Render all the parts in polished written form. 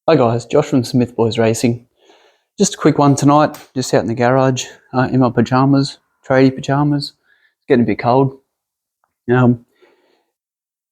Hi guys, Josh from Smith Boys Racing. Just a quick one tonight, just out in the garage, in my pyjamas, tradie pyjamas. It's getting a bit cold.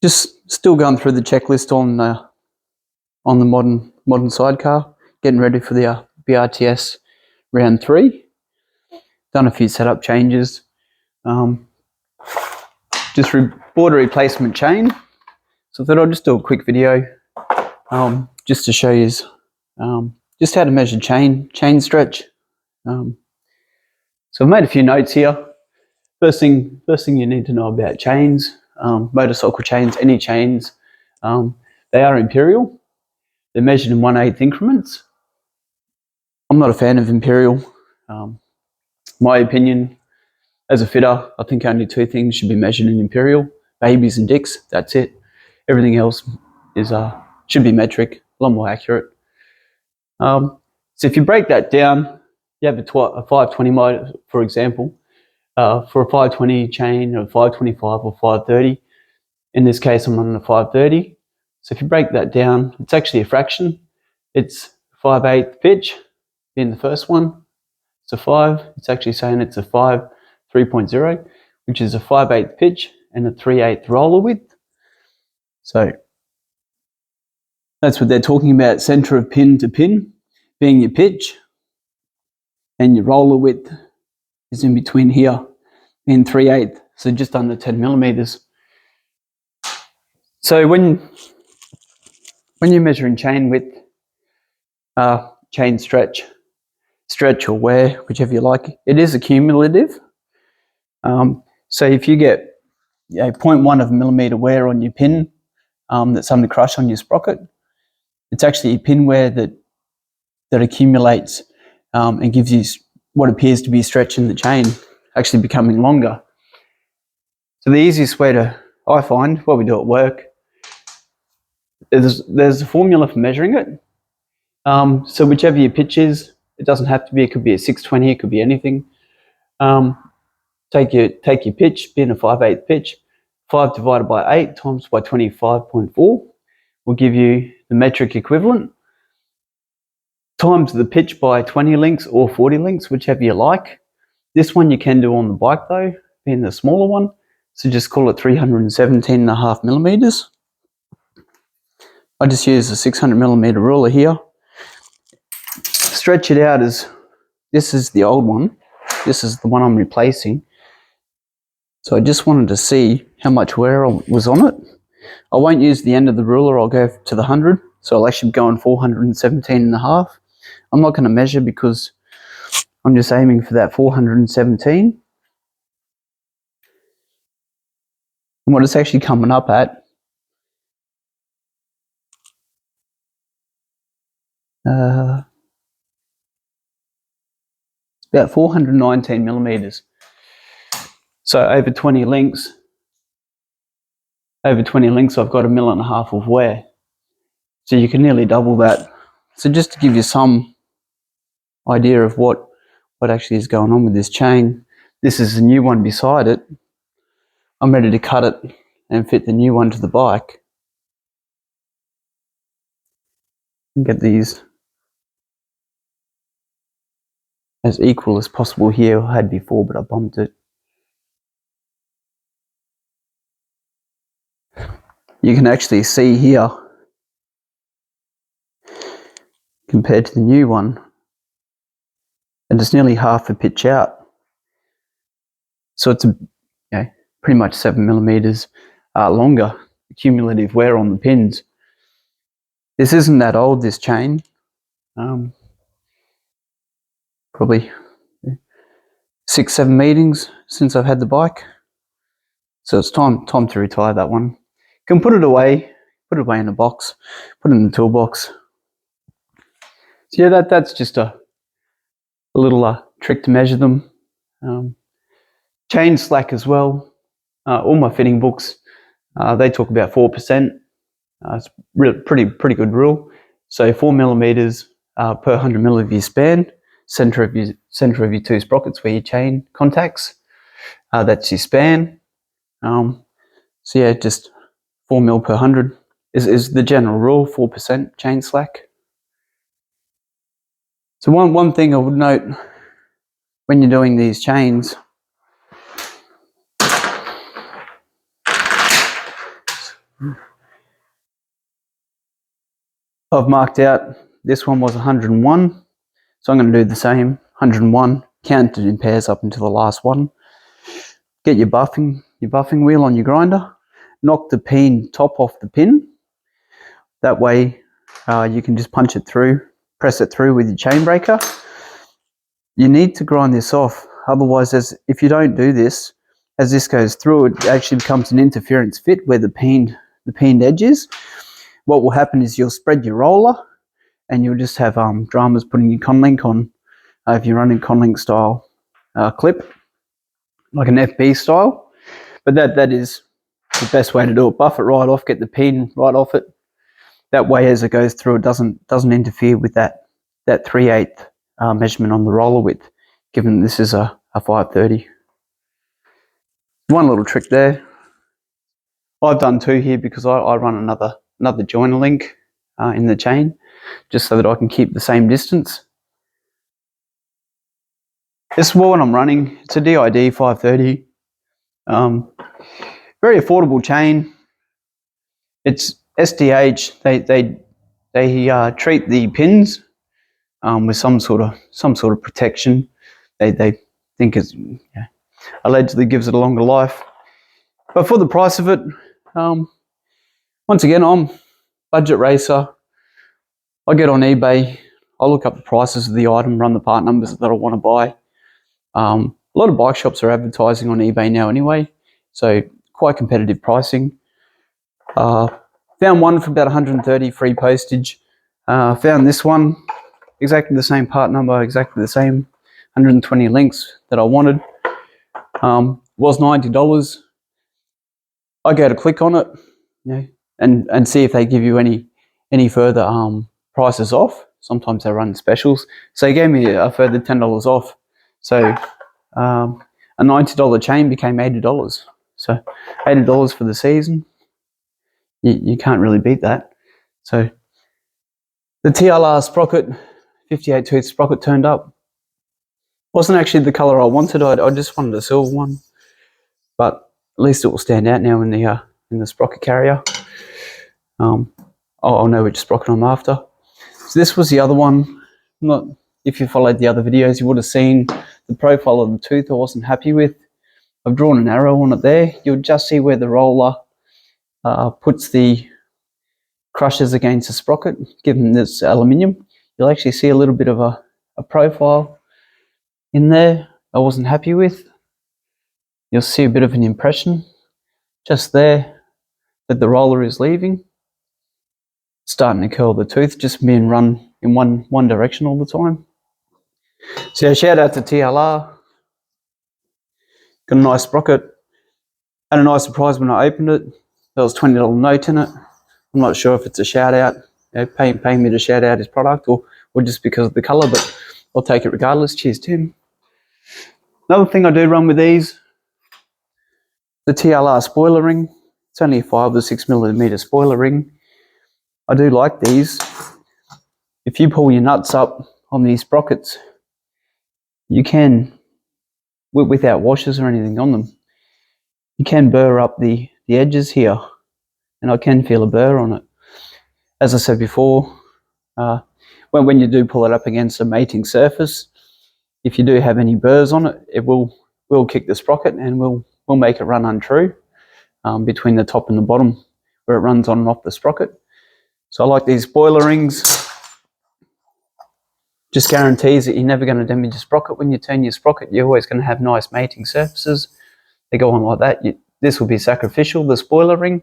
Just still going through the checklist on the modern sidecar, getting ready for the BRTS round 3. Done a few setup changes. Just bought a replacement chain, so I thought I'd just do a quick video just to show you just how to measure chain stretch. So I've made a few notes here. First thing you need to know about chains, motorcycle chains, any chains, they are imperial. They're measured in 1/8 increments. I'm not a fan of imperial. My opinion, as a fitter, I think only 2 things should be measured in imperial: babies and dicks. That's it. Everything else is should be metric, a lot more accurate. So if you break that down, you have a 520 motor, for example. For a 520 chain, or 525 or 530. In this case, I'm on a 530. So if you break that down, it's actually a fraction. It's 5/8 pitch being the first one. It's a 5. It's actually saying it's a 5 3.0, which is a 5/8 pitch and a 3/8 roller width. So that's what they're talking about, center of pin to pin being your pitch, and your roller width is in between here in 3/8, so just under 10 millimeters. So when you're measuring chain width, chain stretch or wear, whichever you like, it is accumulative. So if you get 0.1 of a millimeter wear on your pin that's under crush on your sprocket, it's actually pin wear that accumulates and gives you what appears to be stretch in the chain actually becoming longer. So the easiest way I find, what we do at work, there's a formula for measuring it. So whichever your pitch is, it doesn't have to be, it could be a 620, it could be anything. Take your pitch, being a 5/8 pitch, 5 divided by 8 times by 25.4 will give you the metric equivalent, times the pitch by 20 links or 40 links, whichever you like. This one you can do on the bike though, being the smaller one, so just call it 317.5 millimeters. I just use a 600 millimeter ruler here. Stretch it out as, this is the old one, this is the one I'm replacing. So I just wanted to see how much wear was on it. I won't use the end of the ruler, I'll go to the 100, so I'll actually go on 417.5. I'm not going to measure because I'm just aiming for that 417. And what it's actually coming up at, it's about 419 millimeters. So over 20 links, I've got 1.5 mil of wear. So you can nearly double that. So just to give you some idea of what actually is going on with this chain, this is a new one beside it. I'm ready to cut it and fit the new one to the bike. And get these as equal as possible here. I had before, but I bumped it. You can actually see here, compared to the new one, and it's nearly half a pitch out. So it's pretty much 7 millimeters longer cumulative wear on the pins. This isn't that old, this chain. Probably 6-7 meetings since I've had the bike. So it's time to retire that one. Can put it away in a box, put it in the toolbox. So yeah, that's just a little trick to measure them. Chain slack as well. All my fitting books, they talk about 4%. It's pretty good rule. So 4 millimeters per 100 mil of your span, center of your 2 sprockets where your chain contacts. That's your span. So yeah, just 4 mil per 100 is the general rule. 4% chain slack. So one thing I would note when you're doing these chains, I've marked out this one was 101, so I'm going to do the same, 101, count it in pairs up until the last one. Get your buffing wheel on your grinder, knock the peen top off the pin. That way you can just punch it through, press it through with your chain breaker. You need to grind this off, otherwise if you don't do this, as this goes through, it actually becomes an interference fit where the peened edge is. What will happen is you'll spread your roller and you'll just have dramas putting your conlink on, if you're running conlink style clip, like an FB style. But that is the best way to do it. Buff it right off, get the pin right off it. That way as it goes through, it doesn't interfere with that 3/8 measurement on the roller width, given this is a 530. One little trick there. I've done two here because I run another joiner link in the chain, just so that I can keep the same distance. This one I'm running, it's a DID 530. Very affordable chain. It's SDH. They treat the pins with some sort of protection. They think it's allegedly gives it a longer life. But for the price of it, once again, I'm budget racer. I get on eBay, I look up the prices of the item, run the part numbers that I want to buy. A lot of bike shops are advertising on eBay now anyway, so quite competitive pricing. Found one for about 130, free postage. Found this one, exactly the same part number, exactly the same 120 links that I wanted. Was $90. I go to click on it, and see if they give you any further prices off. Sometimes they run specials, so he gave me a further $10 off. So a $90 chain became $80. So $80 for the season. You can't really beat that. So the TLR sprocket, 58 tooth sprocket turned up. Wasn't actually the color I wanted. I just wanted a silver one, but at least it will stand out now in the sprocket carrier. I'll know which sprocket I'm after. So this was the other one. If you followed the other videos, you would have seen the profile of the tooth I wasn't happy with. I've drawn an arrow on it there. You'll just see where the roller puts the crushes against the sprocket, given this aluminium. You'll actually see a little bit of a profile in there I wasn't happy with. You'll see a bit of an impression just there that the roller is leaving. Starting to curl the tooth, just being run in one direction all the time. So shout out to TLR. Got a nice sprocket. Had a nice surprise when I opened it. There was a $20 note in it. I'm not sure if it's a shout out, paying me to shout out his product, or just because of the colour, but I'll take it regardless. Cheers, Tim. Another thing I do run with these, the TLR spoiler ring. It's only a 5 or 6 millimeter spoiler ring. I do like these. If you pull your nuts up on these sprockets, you can, without washers or anything on them, you can burr up the edges here, and I can feel a burr on it. As I said before, when you do pull it up against a mating surface, if you do have any burrs on it, it will kick the sprocket and will make it run untrue between the top and the bottom where it runs on and off the sprocket. So I like these spoiler rings. Just guarantees that you're never going to damage your sprocket. When you turn your sprocket, you're always going to have nice mating surfaces. They go on like that. This will be sacrificial. The spoiler ring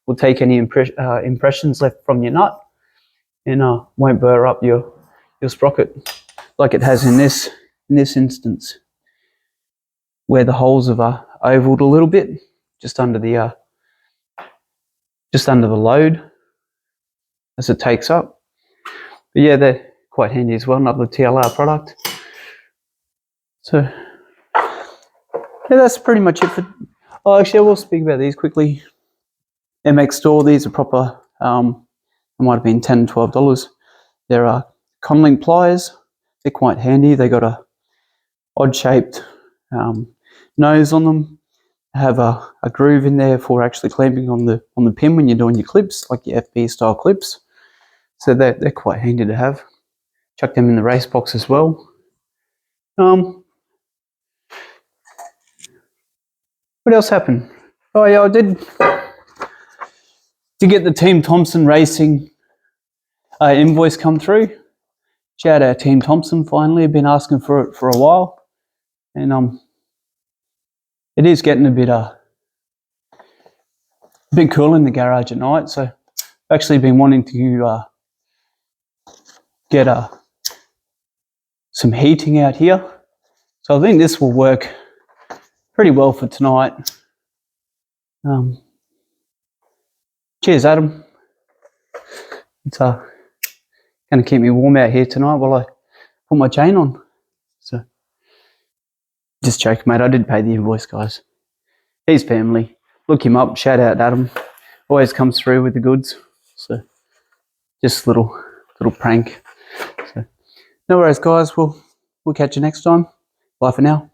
will take any impressions left from your nut and won't burr up your sprocket like it has in this instance, where the holes have ovaled a little bit just under the load as it takes up. But yeah, they're quite handy as well, another TLR product. So yeah, that's pretty much it for. Oh, actually, I will speak about these quickly. MX Store, these are proper. It might have been $10, $12. There are Conlink pliers. they're quite handy. They got a odd shaped nose on them. Have a groove in there for actually clamping on the pin when you're doing your clips, like your FB style clips. So they're quite handy to have. Chuck them in the race box as well. What else happened? Oh yeah, I did get the Team Thompson Racing invoice come through. Shout out Team Thompson, finally. I've been asking for it for a while. And it is getting a bit cool in the garage at night, so I've actually been wanting to get some heating out here. So I think this will work pretty well for tonight. Cheers, Adam. It's going to keep me warm out here tonight while I put my chain on. So just joking, mate. I did pay the invoice, guys. He's family. Look him up. Shout out Adam. Always comes through with the goods. So just a little prank. So no worries, guys. We'll catch you next time. Bye for now.